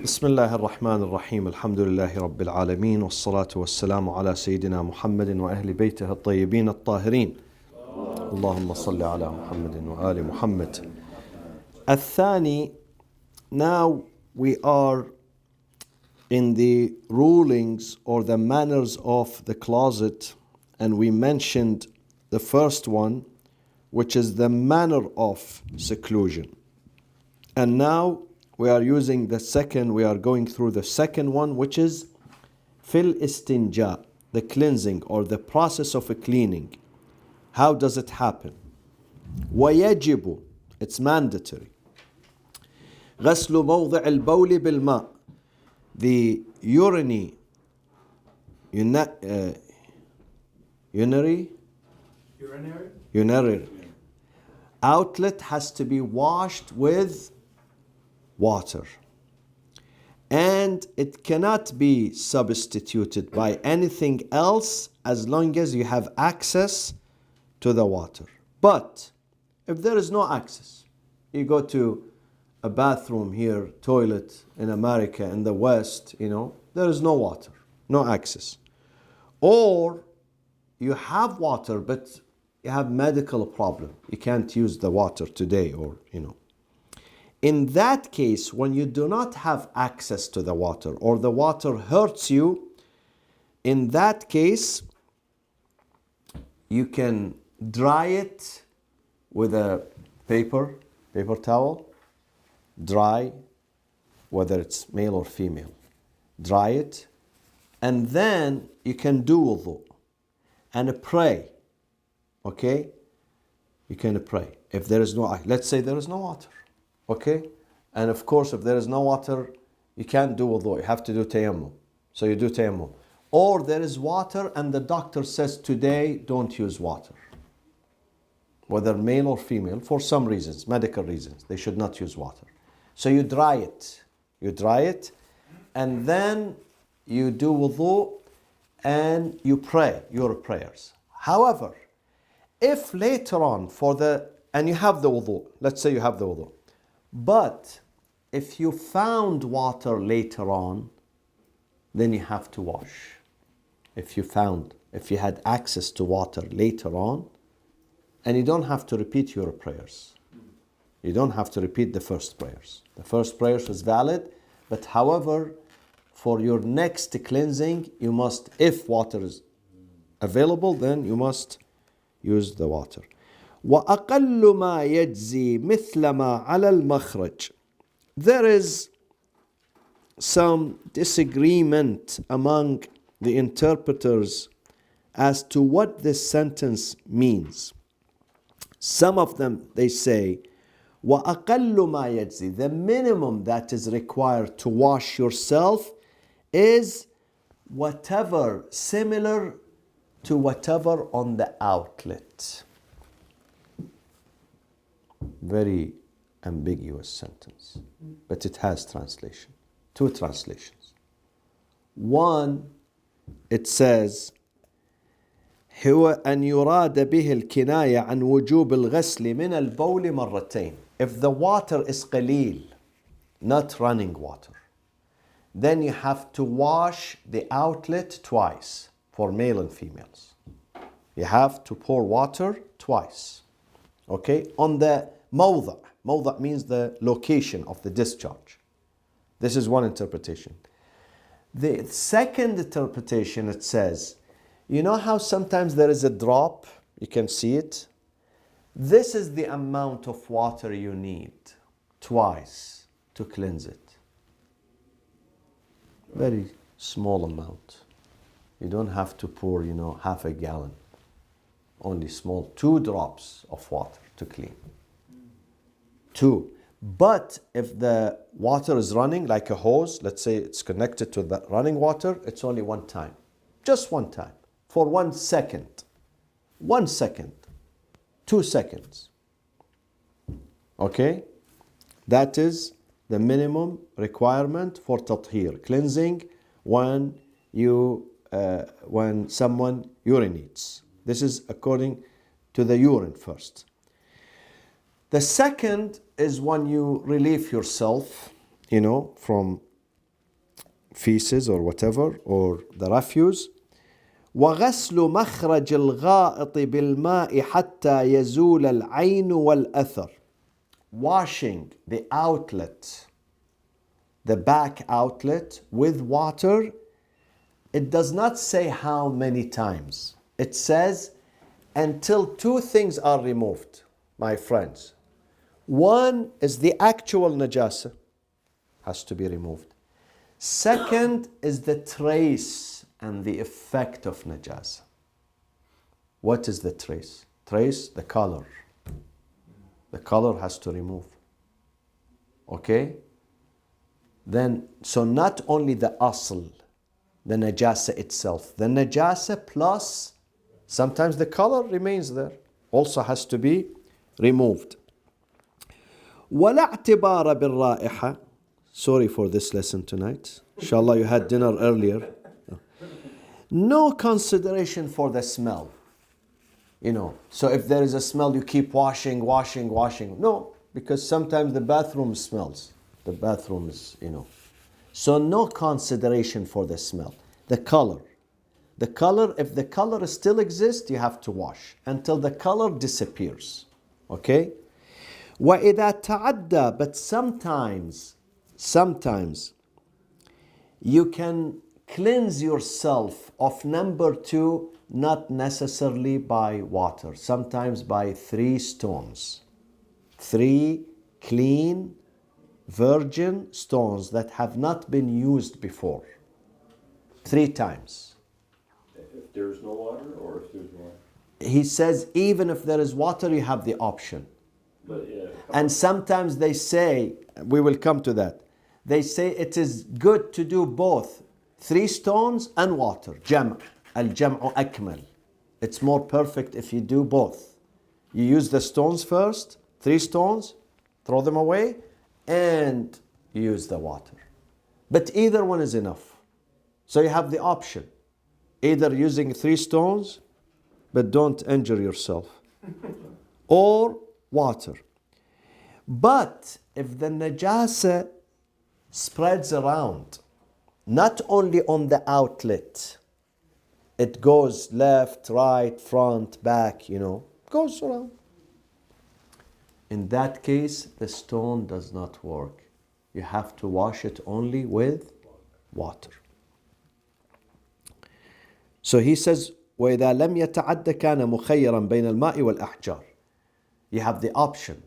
بسم الله الرحمن الرحيم الحمد لله رب العالمين والصلاة والسلام على سيدنا محمد وأهل بيته الطيبين الطاهرين اللهم صل على محمد وآل محمد. الثاني, now we are in the rulings or the manners of the closet, and we mentioned the first one, which is the manner of seclusion. And now we are using the second, we are going through the second one, which is fil istinja, the cleansing or the process of a cleaning. How does it happen? ويجب, it's mandatory. غسل موضع البول بالماء, the urinary outlet has to be washed with water, and it cannot be substituted by anything else as long as you have access to the water. But if there is no access, you go to a bathroom here, toilet in America, in the West, there is no water, no access. Or you have water, but you have medical problem. You can't use the water today, In that case, when you do not have access to the water or the water hurts you, in that case, you can dry it with a paper towel, dry, whether it's male or female, dry it, and then you can do wudu and pray, okay? You can pray. If there is no, let's say there is no water. Okay? And of course, if there is no water, you can't do wudu. You have to do tayammum. So you do tayammum. Or there is water and the doctor says today don't use water. Whether male or female, for some reasons, medical reasons, they should not use water. So you dry it. You dry it and then you do wudu and you pray your prayers. However, if later on and you have the wudu, let's say you have the wudu, but if you found water later on, then you have to wash. If you had access to water later on, and you don't have to repeat your prayers. You don't have to repeat the first prayers. The first prayers is valid, but however, for your next cleansing, you must, if water is available, then you must use the water. وَأَقَلُّ مَا يَجْزِي مِثْلَ مَا عَلَى الْمَخْرَجِ. There is some disagreement among the interpreters as to what this sentence means. Some of them, they say, وَأَقَلُّ مَا يَجْزِي, the minimum that is required to wash yourself is whatever similar to whatever on the outlet. Very ambiguous sentence, but it has translation. Two translations. One, it says, هو أن يراد به الكناية عن وجوب الغسل من البول مرتين. If the water is قليل, not running water, then you have to wash the outlet twice for male and females. You have to pour water twice. Okay, on the mawda. Mawda means the location of the discharge. This is one interpretation. The second interpretation, it says, you know how sometimes there is a drop, you can see it? This is the amount of water you need twice to cleanse it. Very small amount. You don't have to pour, half a gallon. Only small, 2 drops of water to clean. 2. But if the water is running like a hose, let's say it's connected to the running water, it's only one time. Just one time. For 1 second. 1 second. 2 seconds. Okay? That is the minimum requirement for tathir, cleansing, when someone urinates. This is according to the urine first. The second is when you relieve yourself, from feces or whatever, or the refuse. وغسل مخرج الغائط بالماء حتى يزول العين والأثر. Washing the outlet, the back outlet, with water. It does not say how many times. It says until two things are removed, my friends. One is the actual najasa, has to be removed. Second is the trace and the effect of najasa. What is the trace? Trace, the color. The color has to remove. Okay? Then, so not only the asl, the najasa itself. The najasa plus sometimes the color remains there. Also has to be removed. ولا اعتبار بالرائحة. Sorry for this lesson tonight. Inshallah you had dinner earlier. No consideration for the smell. You know, so if there is a smell, you keep washing. No, because sometimes the bathroom smells. The bathroom is, you know. So no consideration for the smell. The color. The color, if the color still exists, you have to wash until the color disappears. Okay? وَإِذَا تَعَدَّى. But sometimes, you can cleanse yourself of number two, not necessarily by water. Sometimes by 3 stones. 3 clean, virgin stones that have not been used before. 3 times. If there's no water or if there's water? He says even if there is water, you have the option. But, and sometimes they say, we will come to that, they say it is good to do both 3 stones and water. Jam'. Al-jam'u akmal. It's more perfect if you do both. You use the stones first, 3 stones, throw them away, and use the water. But either one is enough. So you have the option. Either using 3 stones, but don't injure yourself, or water. But if the najasa spreads around, not only on the outlet, it goes left, right, front, back, you know, goes around. In that case, the stone does not work. You have to wash it only with water. So he says, وَإِذَا لَمْ يَتَعَدَّ كَانَ مُخَيَّرًا بَيْنَ الْمَاءِ وَالْأَحْجَارِ. You have the option.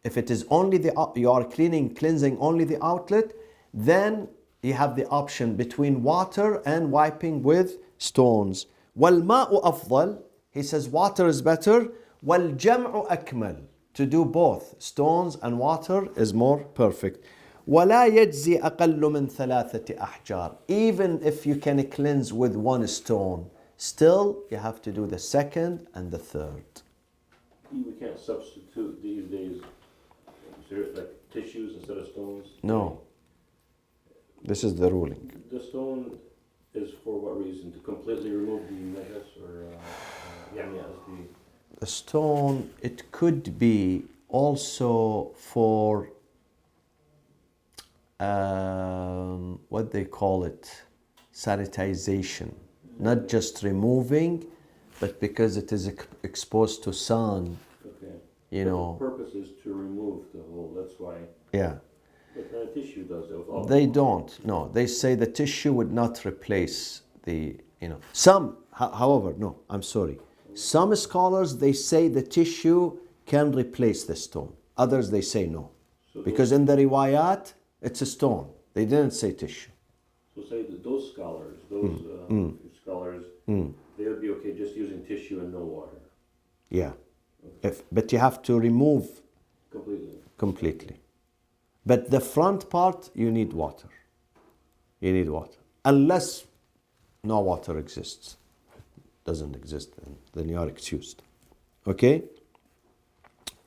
If it is only you are cleansing only the outlet, then you have the option between water and wiping with stones. وَالْمَاءُ أَفْضَلُ. He says water is better. وَالْجَمْعُ أَكْمَلُ. To do both stones and water is more perfect. وَلَا يَجْزِي أَقَلُّ مِنْ ثَلَاثَةِ أَحْجَارٍ. Even if you can cleanse with 1 stone, still you have to do the second and the third. We can't substitute these days, like tissues instead of stones? No. This is the ruling. The stone is for what reason? To completely remove the najas or The stone, it could be also for what they call it, sanitization. Not just removing, but because it is exposed to sun. Okay. You know. The purpose is to remove the whole, that's why. Yeah. But the tissue does it. They don't. No, they say the tissue would not replace the, you know. Some, however, no, I'm sorry. Some scholars, they say the tissue can replace the stone. Others, they say no. So because in the riwayat, it's a stone. They didn't say tissue. So say that those scholars, they would be okay just using tissue and no water. Yeah. But you have to remove completely. But the front part, you need water. You need water. Unless no water exists. Doesn't exist, then you are excused. Okay?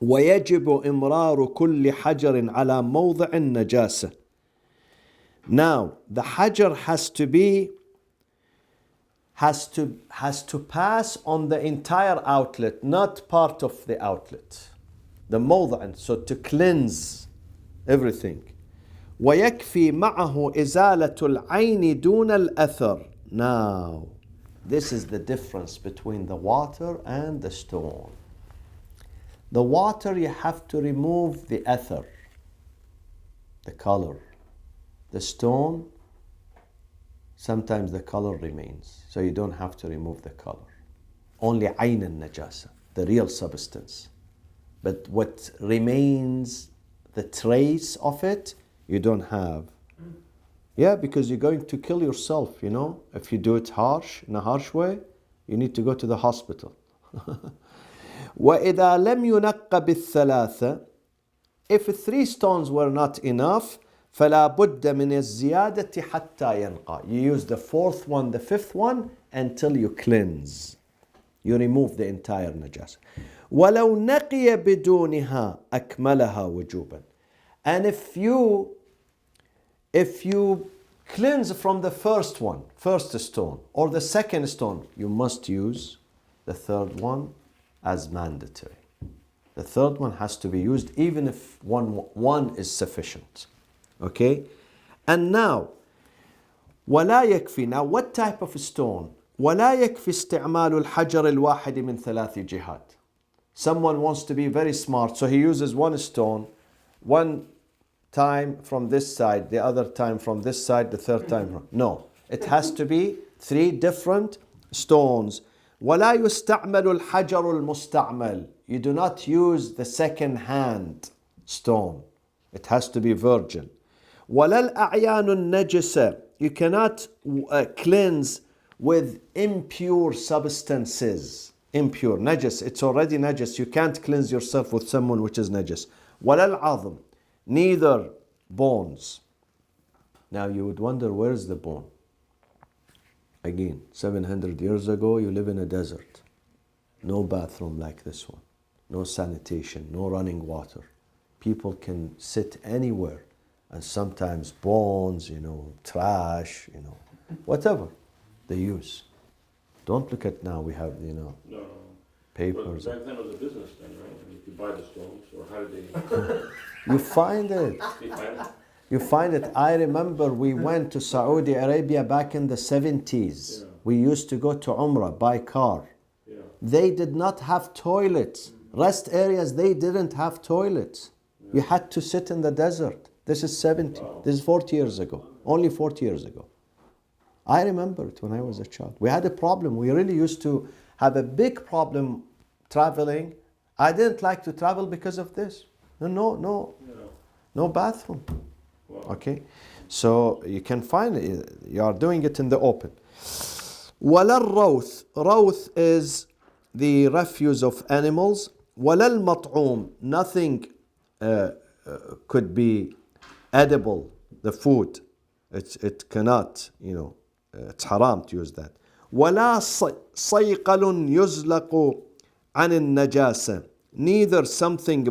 وَيَجِبُ إِمْرَارُ كُلِّ حَجَرٍ عَلَى مَوْضِعٍ النَّجَاسَةِ. Now, the hajar has to pass on the entire outlet, not part of the outlet. The mawda'an, so to cleanse everything. ويكفي معه إزالة العين دون الأثر. Now, this is the difference between the water and the stone. The water, you have to remove the ether, the color. The stone, sometimes the color remains, so you don't have to remove the color. Only عين النجاسة, the real substance. But what remains, the trace of it, you don't have. Yeah, because you're going to kill yourself, you know. If you do it harsh, in a harsh way, you need to go to the hospital. وإذا لم ينق بالثلاثة, if 3 stones were not enough, فلا بد من الزيادة حتى ينقى. You use the 4th one, the 5th one, until you cleanse. You remove the entire najasa. ولو نقي بدونها أكملها وجوبا. And if you cleanse from the first one, first stone, or the second stone, you must use the 3rd one as mandatory. The 3rd one has to be used even if one is sufficient. Okay? And now, ولا يكفي. Now, what type of stone? ولا يكفي استعمال الحجر الواحد من 3 جهات. Someone wants to be very smart, so he uses one stone, one time from this side, the other time from this side, the 3rd time from... No, it has to be 3 different stones. ولا يستعمل الحجر المستعمل. You do not use the second-hand stone. It has to be virgin. ولا الأعيان النجسة. You cannot cleanse with impure substances. Impure, najis, it's already najis. You can't cleanse yourself with someone which is najis. ولا العظم. Neither bones. Now you would wonder, where is the bone? Again, 700 years ago, you live in a desert. No bathroom like this one. No sanitation, no running water. People can sit anywhere. And sometimes bones, you know, trash, you know, whatever they use. Don't look at now, we have, you know, No. papers. But back then it was a business then, right? I mean, you could buy the stones, or how did they... You find it. They find it? You find it. I remember we went to Saudi Arabia back in the 70s. Yeah. We used to go to Umrah by car. Yeah. They did not have toilets. Rest areas, they didn't have toilets. Yeah. You had to sit in the desert. This is 70. Wow. This is 40 years ago. Only 40 years ago. I remember it when I was a child. We had a problem. We really used to have a big problem traveling. I didn't like to travel because of this. No Yeah. bathroom. Wow. Okay, so you can find it. You are doing it in the open. ولا الروث. Roth is the refuse of animals. ولا المطعوم. Nothing could be edible. The food. It cannot, you know, it's haram to use that. ولا صيقل يزلق عن النجاسة. Neither something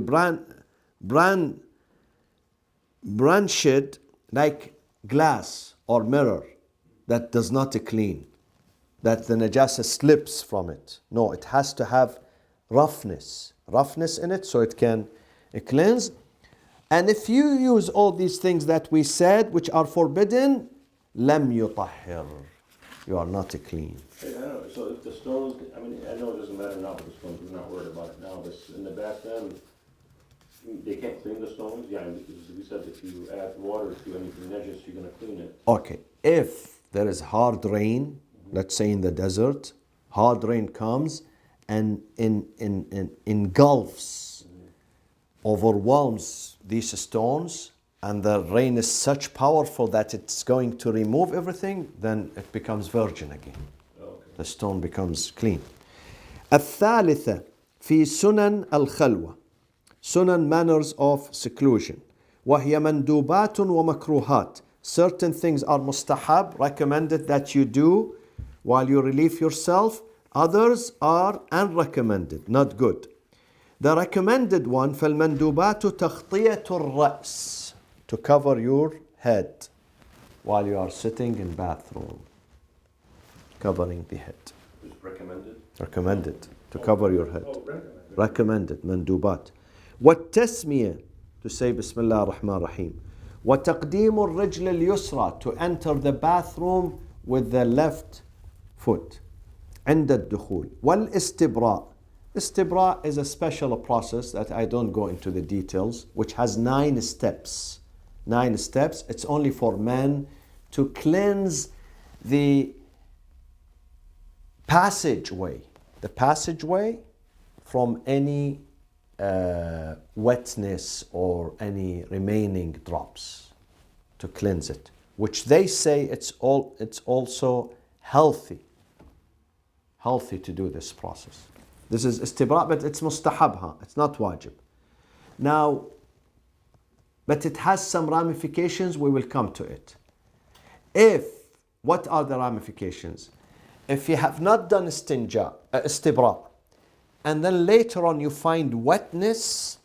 branched like glass or mirror that does not clean, that the najasa slips from it. No, it has to have roughness in it so it can cleanse. And if you use all these things that we said which are forbidden, لم يطهر, you are not clean. Hey, I don't know, so if the stones, I mean, I know it doesn't matter now with the stones, we're not worried about it now, but in the back then, they can't clean the stones? Yeah, because we said if you add water to anything najis, you're gonna clean it. Okay, if there is hard rain, let's say in the desert, hard rain comes and engulfs, overwhelms these stones, and the rain is such powerful that it's going to remove everything, then it becomes virgin again. Okay. The stone becomes clean. الثالثة في سنن الخلوة. Sunan, manners of seclusion. وهي مندوبات ومكروهات. Certain things are mustahab, recommended that you do while you relieve yourself. Others are unrecommended, not good. The recommended one, فالمندوبات تغطية الرأس, to cover your head while you are sitting in bathroom. Covering the head. It's recommended? Recommended, to cover your head. Oh, Recommended, mandubat. والتسمية, to say بسم الله الرحمن الرحيم. وتقديم الرجل اليسرى, to enter the bathroom with the left foot عند الدخول. والاستبراء, istibra is a special process that I don't go into the details, which has 9 steps. 9 steps. It's only for men to cleanse the passageway from any wetness or any remaining drops, to cleanse it, which they say it's also healthy to do this process. This is istibra, but it's mustahab, it's not wajib. Now, but it has some ramifications, we will come to it. What are the ramifications? If you have not done istibra, and then later on you find wetness,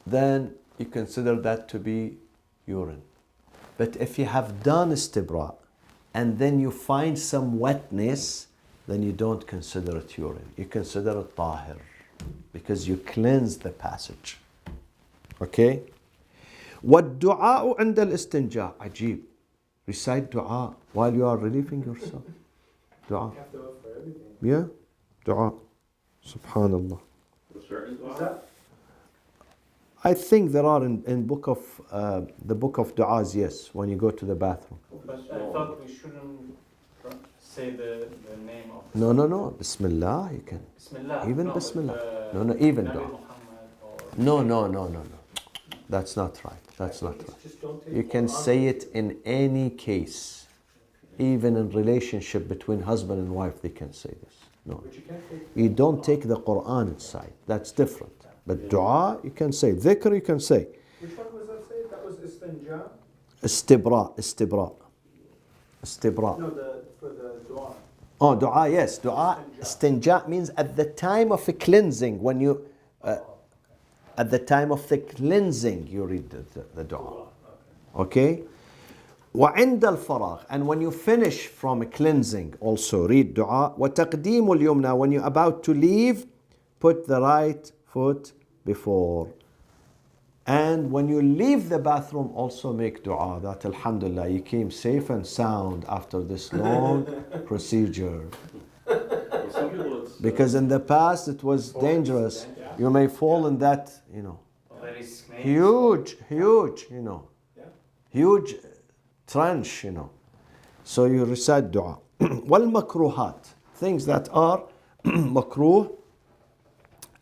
then you consider that to be urine. But if you have done istibra, and then you find some wetness, then you don't consider it urine. You consider it tahir, because you cleanse the passage. Okay? وَالدُّعَاءُ عِنْدَ الْإِسْتِنْجَاءِ عجيب. Recite dua while you are relieving yourself. Dua. You have to for everything. Yeah? Dua. Subhanallah. I think there are in book of the book of du'as, yes, when you go to the bathroom. But I thought we shouldn't say the name of... No. Bismillah, you can. Bismillah. Even no, Bismillah. No, even Nabi dua. Muhammad or... No. That's not right. That's not right. Just don't take You can Quran. say it in any case. Even in relationship between husband and wife, they can say this. No. But you can't take... You don't take the Quran inside. That's different. But dua, you can say. Dhikr, you can say. Which one was that say? That was istinja? Istibra. No, for the dua. Oh, dua, yes. Dua, istinja means at the time of cleansing, when you... At the time of the cleansing, you read the dua. Okay? وعند الفراغ, and when you finish from cleansing, also read dua. وتقديم اليمنى, when you're about to leave, put the right foot before. And when you leave the bathroom, also make dua that alhamdulillah, you came safe and sound after this long procedure. Because in the past it was dangerous. You may fall in that, huge, huge trench, So you recite dua. والمكروهات, things that are makruh.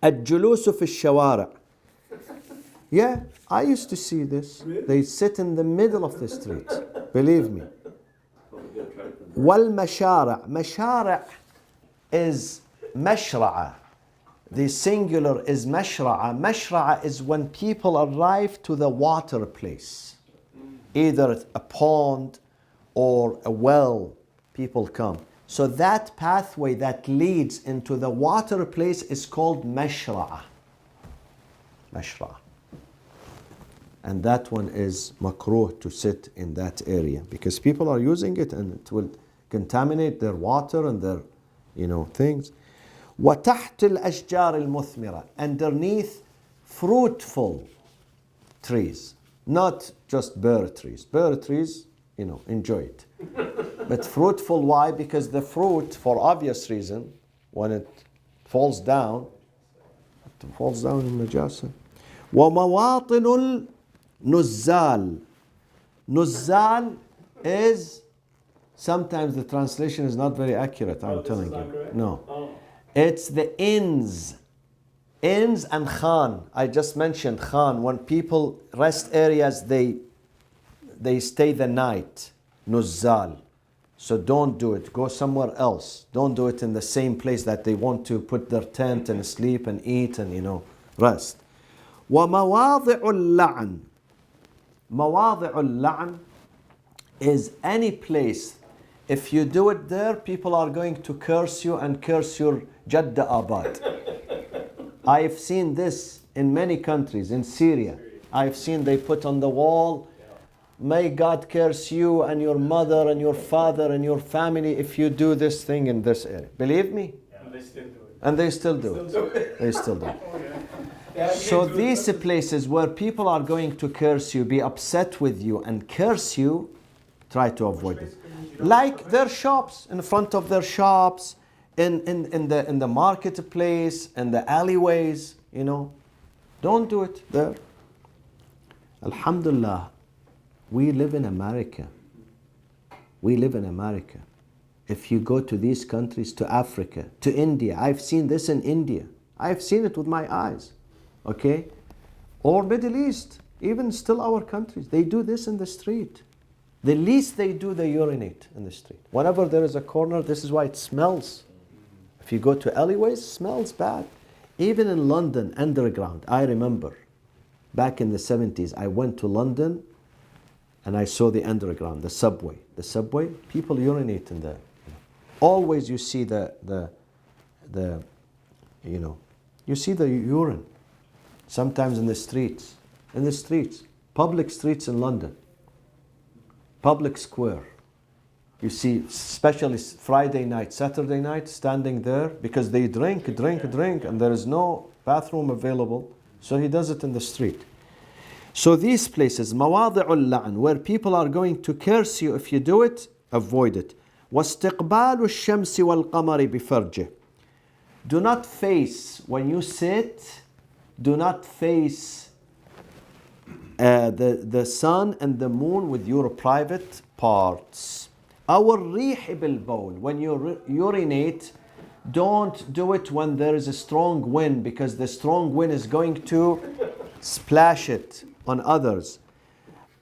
الجلوس في الشوارع. Yeah, I used to see this. They sit in the middle of the street. Believe me. والمشارع. مشارع is مشرعة. The singular is مشرعة. مشرعة is when people arrive to the water place. Either a pond or a well, people come. So that pathway that leads into the water place is called مشرعة. مشرعة. And that one is makruh to sit in that area because people are using it and it will contaminate their water and their, things. وتحت الأشجار المثمرة, underneath fruitful trees, not just bare trees. Bare trees, enjoy it. But fruitful, why? Because the fruit, for obvious reason, when it falls down in najasa. ومواطن النزال. Nuzal is, sometimes the translation is not very accurate, I'm telling you. No. It's the inns. Inns and khan. I just mentioned khan. When people rest areas, they stay the night. Nuzal. So don't do it. Go somewhere else. Don't do it in the same place that they want to put their tent and sleep and eat and rest. ومواضع اللعن. مواضع اللعن is any place. If you do it there, people are going to curse you and curse your Jadda Abad. I've seen this in many countries. In Syria, I've seen they put on the wall, may God curse you and your mother and your father and your family if you do this thing in this area. Believe me? And they still do it. And they still do it. They still do it. So these places where people are going to curse you, be upset with you and curse you, try to avoid it. Like their shops, in front of their shops, in the marketplace, in the alleyways, you know. Don't do it there. Alhamdulillah, we live in America. We live in America. If you go to these countries, to Africa, to India, I've seen this in India. I've seen it with my eyes. Okay? Or Middle East, even still our countries, they do this in the street. The least they do, they urinate in the street. Whenever there is a corner, this is why it smells. If you go to alleyways, it smells bad. Even in London, underground, I remember back in the 70s, I went to London and I saw the underground, the subway. The subway, people urinate in there. Always you see the you know, you see the urine. Sometimes in the streets, public streets in London, public square. You see, especially Friday night, Saturday night, standing there because they drink, and there is no bathroom available. So he does it in the street. So these places, مواضع اللعن, where people are going to curse you if you do it, avoid it. واستقبال الشمس والقمر بفرجه. Do not face, when you sit, do not face the sun and the moon with your private parts. أو الريح بالبول, when you urinate, don't do it when there is a strong wind, because the strong wind is going to splash it on others.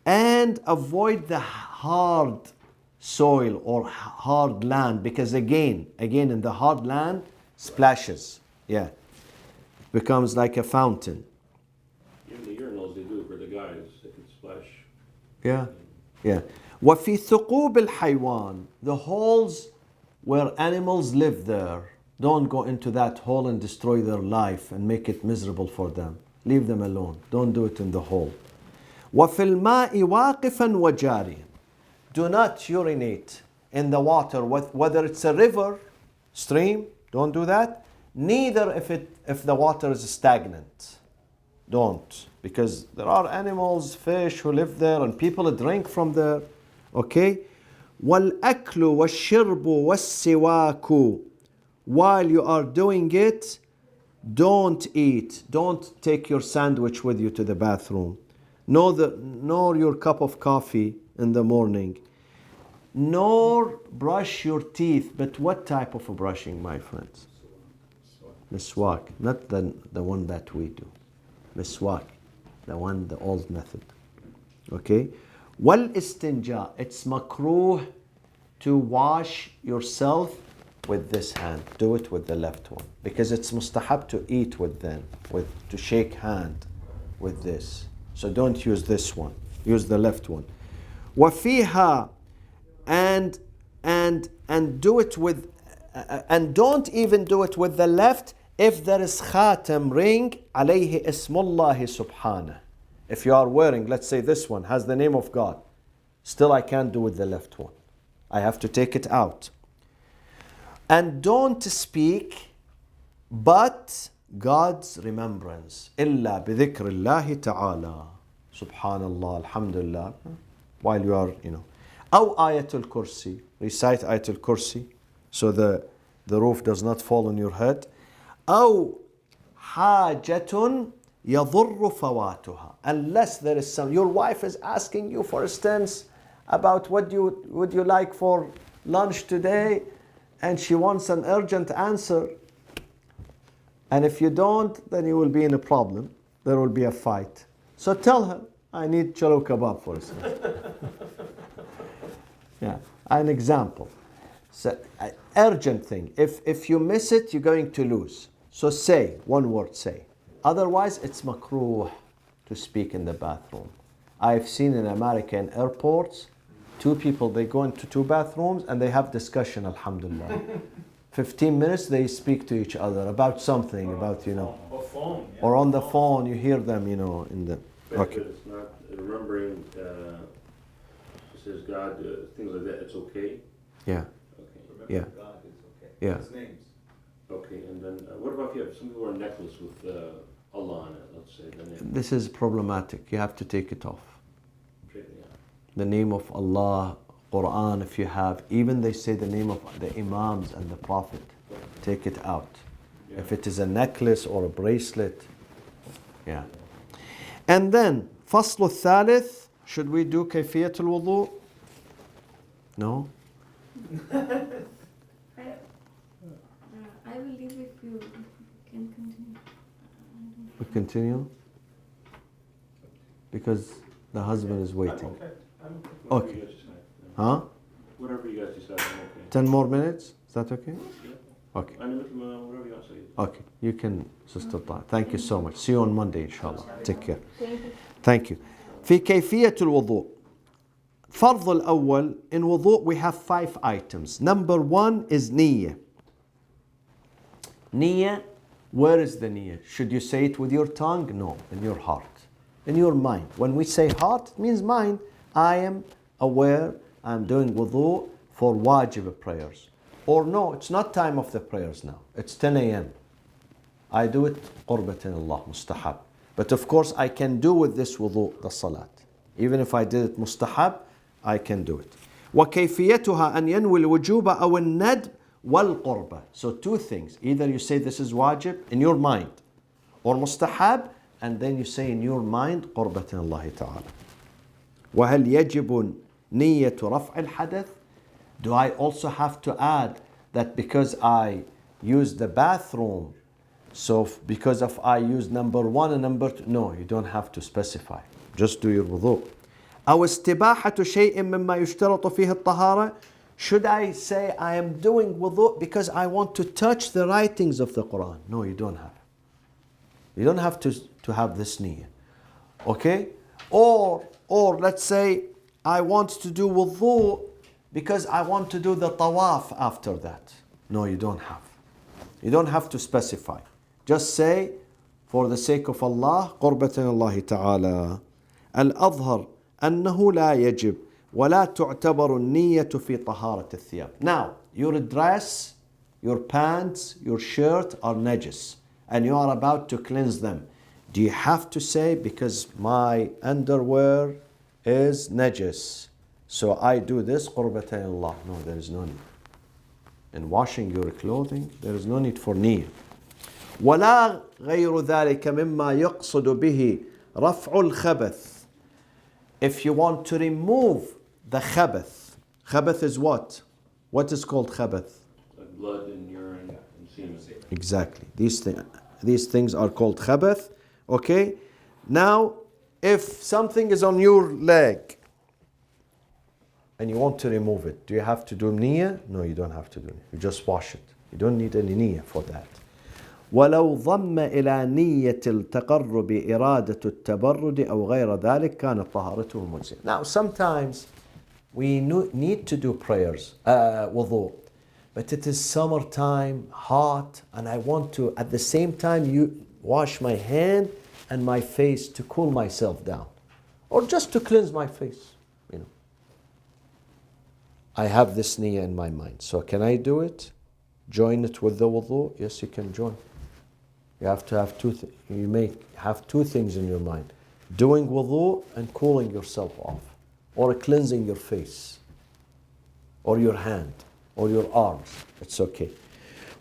And avoid the hard soil or hard land, because again in the hard land splashes. Yeah, becomes like a fountain. Even the urinals, they do it for the guys. They can splash. Yeah. وفي ثقوب الحيوان, the holes where animals live there. Don't go into that hole and destroy their life and make it miserable for them. Leave them alone. Don't do it in the hole. وفي الماء واقفا وجاريا. Do not urinate in the water, whether it's a river, stream, don't do that. Neither if the water is stagnant. Don't. Because there are animals, fish who live there and people drink from there. Okay? وَالْأَكْلُ وَالشِّرْبُ وَالسِّوَاكُ. While you are doing it, don't eat. Don't take your sandwich with you to the bathroom. Nor your cup of coffee in the morning. Nor brush your teeth. But what type of a brushing, my friends? Miswak. Not the one that we do. Miswak. The old method. Okay? Wal-istinja. It's makruh to wash yourself with this hand. Do it with the left one. Because it's mustahab to eat to shake hand with this. So don't use this one. Use the left one. وَفِيهَا, and do it with, and don't even do it with the left if there is khatam ring عليه اسم الله سبحانه. If you are wearing, let's say this one has the name of God, still I can't do with the left one. I have to take it out. And don't speak but God's remembrance. إلا بذكر الله تعالى. Subhanallah, alhamdulillah. While you are, أو آية الكرسي. Recite آية الكرسي so the roof does not fall on your head. أو حاجة يضر فواتها. Unless there is your wife is asking you, for instance, about would you like for lunch today, and she wants an urgent answer. And if you don't, then you will be in a problem. There will be a fight. So tell her, I need chalo kebab, for instance. Yeah, an example. So, urgent thing. If you miss it, you're going to lose. So say, one word, say. Otherwise, it's makruh to speak in the bathroom. I've seen in America in airports, two people, they go into two bathrooms and they have discussion, alhamdulillah. 15 minutes they speak to each other about something, about, Or phone. Yeah. or on the phone, you hear them, in the, okay. But it's not remembering, says God, things like that, it's okay? Yeah, Okay. yeah, God is okay. yeah. His names. Okay, and then what about if you have some people wear a necklace with Allah on it, let's say, the name. This is problematic. You have to take it off. Yeah. The name of Allah, Quran, if you have, even they say the name of the Imams and the Prophet, take it out. Yeah. If it is a necklace or a bracelet, yeah. And then, فصل الثالث, should we do كيفية الوضوء? No? I will leave if you can continue. We continue? Because the husband is waiting. Okay. Okay. Whatever you guys decide. Huh? Whatever you guys decide, I'm okay. 10 more minutes? Is that okay? Yeah. Okay. I mean, whatever you want to say. Okay. You can, Sister Taha. Thank you so much. See you on Monday, inshallah. Take care. Thank you. Thank you. في كيفية الوضوء. فرض الأول, in wudu we have 5 items. Number 1 is niyyah. Niyyah, where is the niyyah? Should you say it with your tongue? No, in your heart, in your mind. When we say heart, it means mind. I am aware I'm doing wudu for wajib prayers. Or no, it's not time of the prayers now. It's 10 a.m. I do it قربة Allah, mustahab. But of course I can do with this wudu the salat. Even if I did it mustahab, I can do it. وكيفيتها أن ينوي الوجوب أو الندب والقربة. So 2 things. Either you say this is wajib in your mind, or mustahab, and then you say in your mind قربة الله تعالى. وهل يجب نية رفع الحدث? Do I also have to add that because I use the bathroom, so because of I use number 1 and number 2? No, you don't have to specify. Just do your wudu. أو استباحة شيء مما يشترط فيه الطهارة? Should I say I am doing wudu because I want to touch the writings of the Quran? No, you don't have. You don't have to have this niyyah. Okay? Or let's say I want to do wudu because I want to do the tawaf after that. No, you don't have. You don't have to specify. Just say, for the sake of Allah, قربة الله تعالى. الأظهر أنه لا يجب ولا تعتبر النية في طهارة الثياب. Now, your dress, your pants, your shirt are najis, and you are about to cleanse them. Do you have to say, because my underwear is najis, so I do this قربة الله? No, there is no need. In washing your clothing, there is no need for niyyah. ولا غير ذلك مما يقصد به رفع الخبث. If you want to remove the khabath. Khabath is what? What is called khabath? Like blood and urine and semen. Exactly. These things are called khabath. Okay? Now, if something is on your leg and you want to remove it, do you have to do niyyah? No, you don't have to do it. You just wash it. You don't need any niyyah for that. ولو ضم إلى نية التقرب إرادة التبرد أو غير ذلك كانت طهارته مجزئة. Now sometimes we need to do prayers, wudu, but it is summertime, hot, and I want to at the same time wash my hand and my face to cool myself down, or just to cleanse my face. I have this niyyah in my mind, so can I do it? Join it with the wudu? Yes, you can join. You have to have you may have 2 things in your mind: doing wudu and cooling yourself off, or cleansing your face, or your hand, or your arms. It's okay.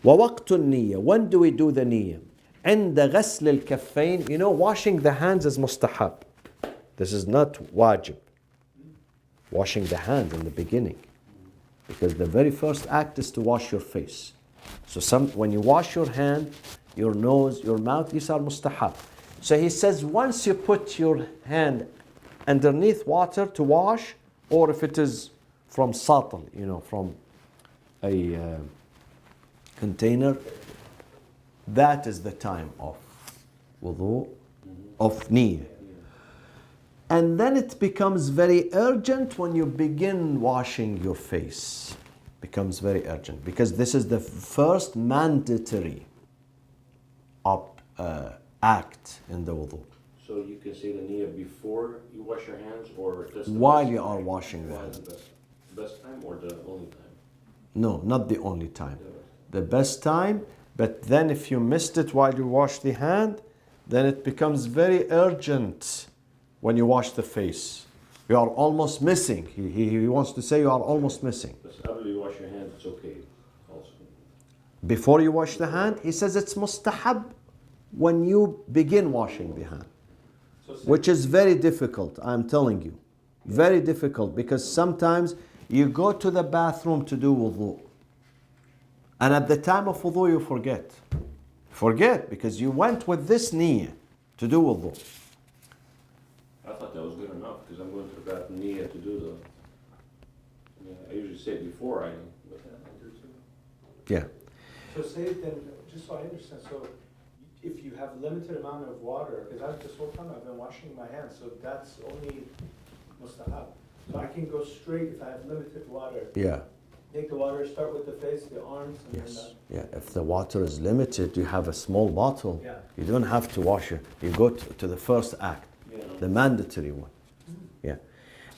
ووقت النية. When do we do the niyyah? عند غسل الكفين. Washing the hands is mustahab. This is not wajib. Washing the hands in the beginning, because the very first act is to wash your face. So when you wash your hand, your nose, your mouth, these are mustahab. So he says once you put your hand underneath water to wash, or if it is from satal, from a container, that is the time of wudu, of niyyah. And then it becomes very urgent when you begin washing your face. Becomes very urgent, because this is the first mandatory act in the wudu. So you can say the niyyah before you wash your hands, or just While you are washing the hands. The best time or the only time? No, not the only time. The best time, but then if you missed it while you wash the hand, then it becomes very urgent when you wash the face. You are almost missing. He wants to say you are almost missing. After you wash your hands, it's okay also. Before you wash the hand, he says it's mustahab when you begin washing the hand, which is very difficult, I'm telling you. Very difficult, because sometimes you go to the bathroom to do wudu, and at the time of wudu you forget. Forget, because you went with this niyyah to do wudu. I thought that was good enough, because I'm going to the bathroom niyyah to do the, yeah, I usually say it before I, but I do too. Yeah. So say then, just so I understand, so if you have limited amount of water, because this whole time I've been washing my hands, so that's only mustahab. So I can go straight if I have limited water. Yeah. Take the water, start with the face, the arms, and Yes. Yeah. If the water is limited, you have a small bottle. Yeah. You don't have to wash it. You go to the first act, Yeah. the mandatory one. Yeah.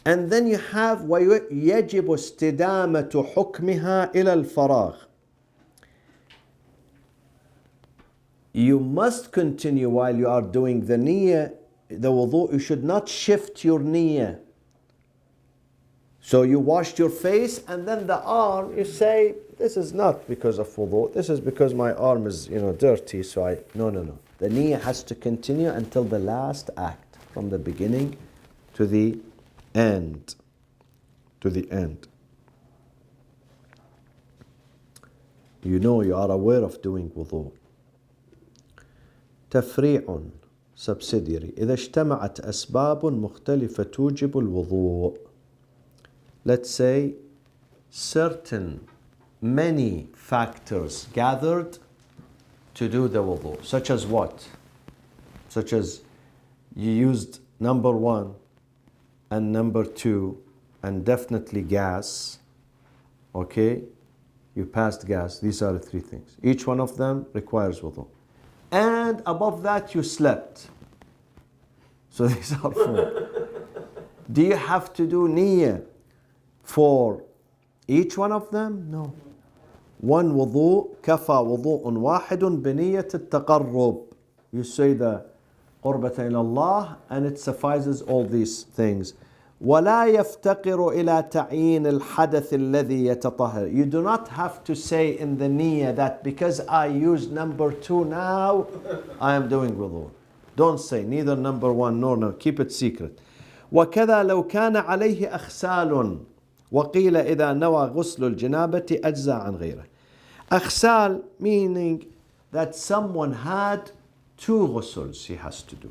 And then you have ويجب استدامة حكمها إلى الفراغ. You must continue while you are doing the niyyah, the wudu. You should not shift your niyyah. So you washed your face and then the arm, you say, this is not because of wudu, this is because my arm is, dirty, so no. The niyyah has to continue until the last act, from the beginning to the end. To the end. You are aware of doing wudu. تفريع subsidiary إذا اجتمعت أسباب مختلفة توجب الوضوء. Let's say many factors gathered to do the wudu. Such as what? Such as you used number 1 and number 2 and definitely gas. Okay? You passed gas. These are the 3 things. Each one of them requires wudu. And above that you slept. So these are 4. Do you have to do niyyah for each one of them? No. One wudu, كفى وضوء واحد بنية التقرب. You say the قربة إلى الله and it suffices all these things. ولا يفتقر إلى تعيين الحدث الذي يتطهر. You do not have to say in the niyyah that because I used number 2 now, I am doing wudu. Don't say neither number 1 nor no. Keep it secret. وكذا لو كان عليه أخسال وقيل إذا نوى غسل الجنابة أجزى عن غيره. أخسال meaning that someone had 2 ghusls he has to do.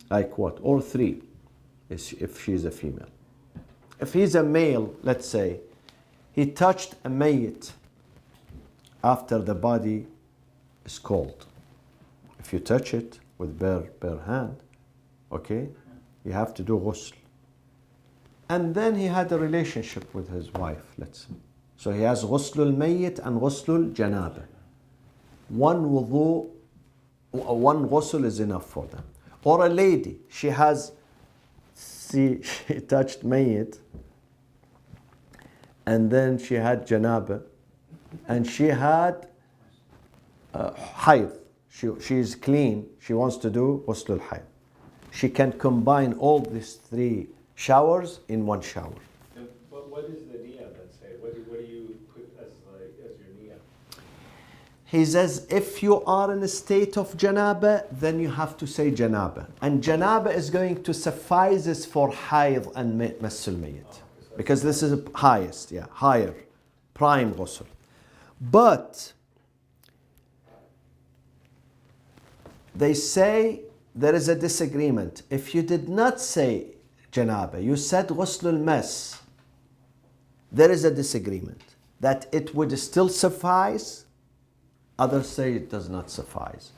Like what? Or 3. If she's a female. If he's a male, let's say, he touched a mayyit after the body is cold. If you touch it with bare hand, okay, you have to do ghusl. And then he had a relationship with his wife, let's say. So he has ghuslul mayyit and ghuslul janaba. One wudu, one ghusl is enough for them. Or a lady, she touched mayyit and then she had janaba and she had hayd. She is clean, she wants to do ghusl al-hayd. She can combine all these 3 showers in one shower. But what is the niyyah, let's say? What do you put as your niyyah? He says if you are in a state of janaba, then you have to say janaba. And janaba is going to suffice for hayd and massul mayyit. Because this is highest, higher, prime ghusl. But they say there is a disagreement. If you did not say janaba, you said ghusl al-mas, there is a disagreement that it would still suffice. Others say it does not suffice.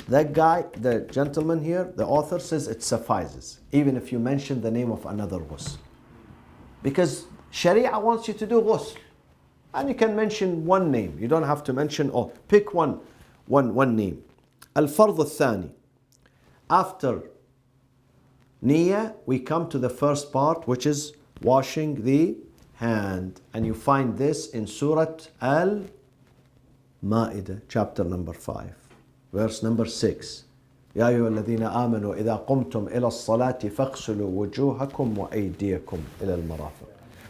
That guy, the gentleman here, the author says it suffices, even if you mention the name of another ghusl. Because Sharia wants you to do ghusl. And you can mention one name. You don't have to mention, pick one name. Al-Fard al-Thani. After niyyah, we come to the first part, which is washing the hand. And you find this in Surah Al-Ma'idah, chapter number 5, verse number 6. يا أيها الذين آمنوا إذا قمتم إلى الصلاة فاغسلوا وجوهكم وأيديكم إلى المرافق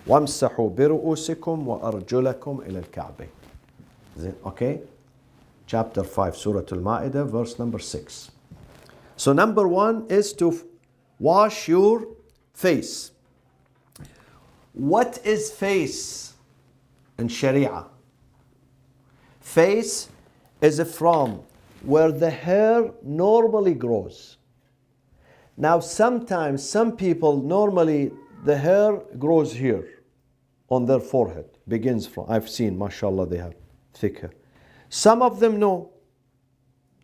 وامسحوا برؤوسكم وأرجلكم إلى الكعبين. Okay? Chapter 5, Surah Al-Ma'idah, verse number 6. So number 1 is to wash your face. What is face in Sharia? Face is from where the hair normally grows. Now sometimes some people normally the hair grows here on their forehead, begins from, I've seen, mashallah, they have thick hair. Some of them no,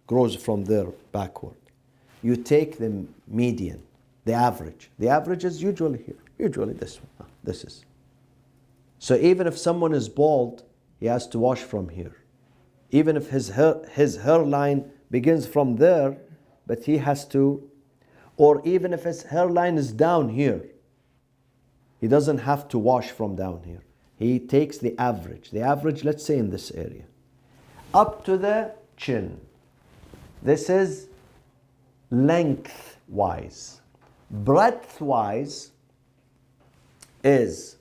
grows from there backward. You take the median, the average. The average is usually here, usually this one, this is. So even if someone is bald, he has to wash from here. Even if his hairline begins from there, but he has to, or even if his hairline is down here, he doesn't have to wash from down here. He takes the average. The average, let's say in this area, up to the chin. This is lengthwise. Breadthwise is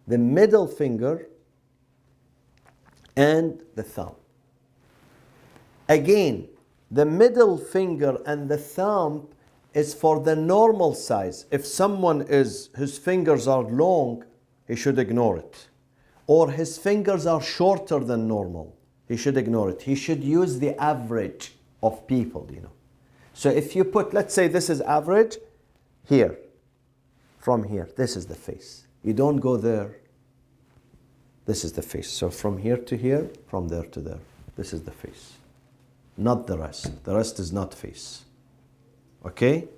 the middle finger and the thumb. Again, the middle finger and the thumb is for the normal size. If someone is, his fingers are long, he should ignore it. Or his fingers are shorter than normal, he should ignore it. He should use the average of people, you know. So if you put, let's say this is average, here, from here, this is the face. You don't go there. This is the face. So from here to here, from there to there. This is the face. Not the rest. The rest is not face. Okay?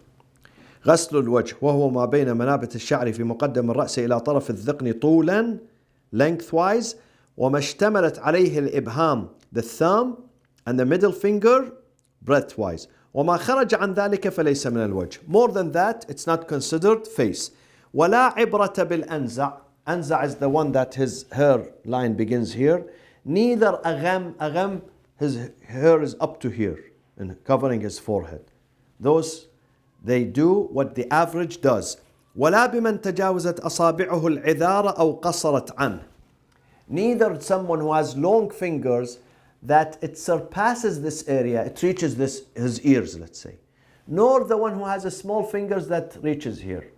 غسل الوجه وهو ما بين منابت الشعر في مقدم الرأس إلى طرف الذقن طولا, lengthwise, وما اشتملت عليه الإبهام, the thumb and the middle finger, breadthwise. وما خرج عن ذلك فليس من الوجه. More than that, it's not considered face. ولا عبرة بالأنزع. Anza is the one that his hair line begins here. Neither agam, his hair is up to here and covering his forehead. Those, they do what the average does. ولا بمن تجاوزت أصابعه العذار أو قصرت عنه. Neither someone who has long fingers that it surpasses this area, it reaches this, his ears, let's say. Nor the one who has a small fingers that reaches here.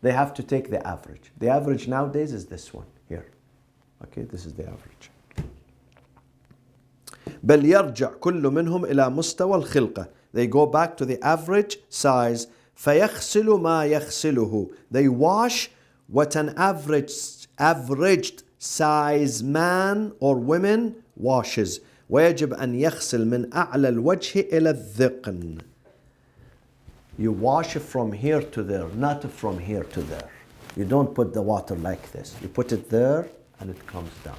They have to take the average. The average nowadays is this one here. Okay, this is the average. بل يرجع كل منهم إلى مستوى الخلقة. They go back to the average size. فيغسل ما يغسله. They wash what an averaged size man or woman washes. ويجب أن يغسل من أعلى الوجه إلى الذقن. You wash it from here to there, not from here to there. You don't put the water like this. You put it there and it comes down.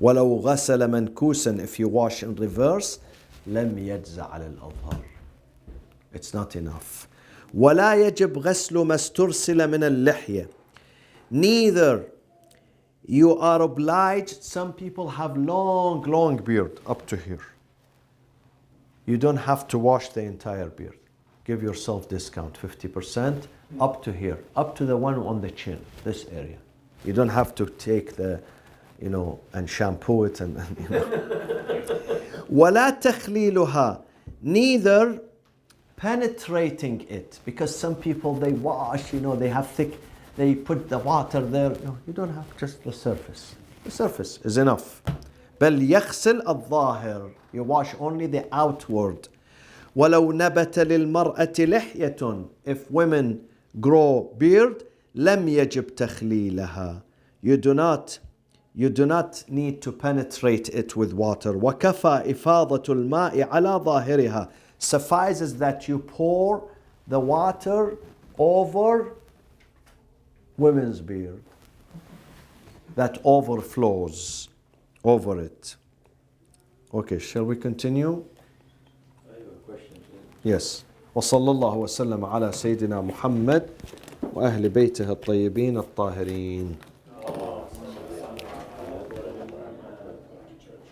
ولو غسل منكوسا, if you wash in reverse, لم يجزع على الأظهر. It's not enough. ولا يجب غسل ما استرسل من اللحية. Neither you are obliged, some people have long beard up to here. You don't have to wash the entire beard. Give yourself discount, 50%, up to here, up to the one on the chin, this area. You don't have to take the, you know, and shampoo it and you know. ولا تخليلها, neither penetrating it, because some people they wash, you know, they have thick, they put the water there. No, you don't have, just the surface. The surface is enough. بل يغسل الظاهر, you wash only the outward. ولو نبت للمرأة لحية, if women grow beard, لم يجب تخليلها. You do not need to penetrate it with water. وكفى إفاضة الماء على ظاهرها. Suffices that you pour the water over women's beard. That overflows over it. Okay, shall we continue? Yes. وصلى الله وسلم على سيدنا محمد وأهل بيته الطيبين الطاهرين.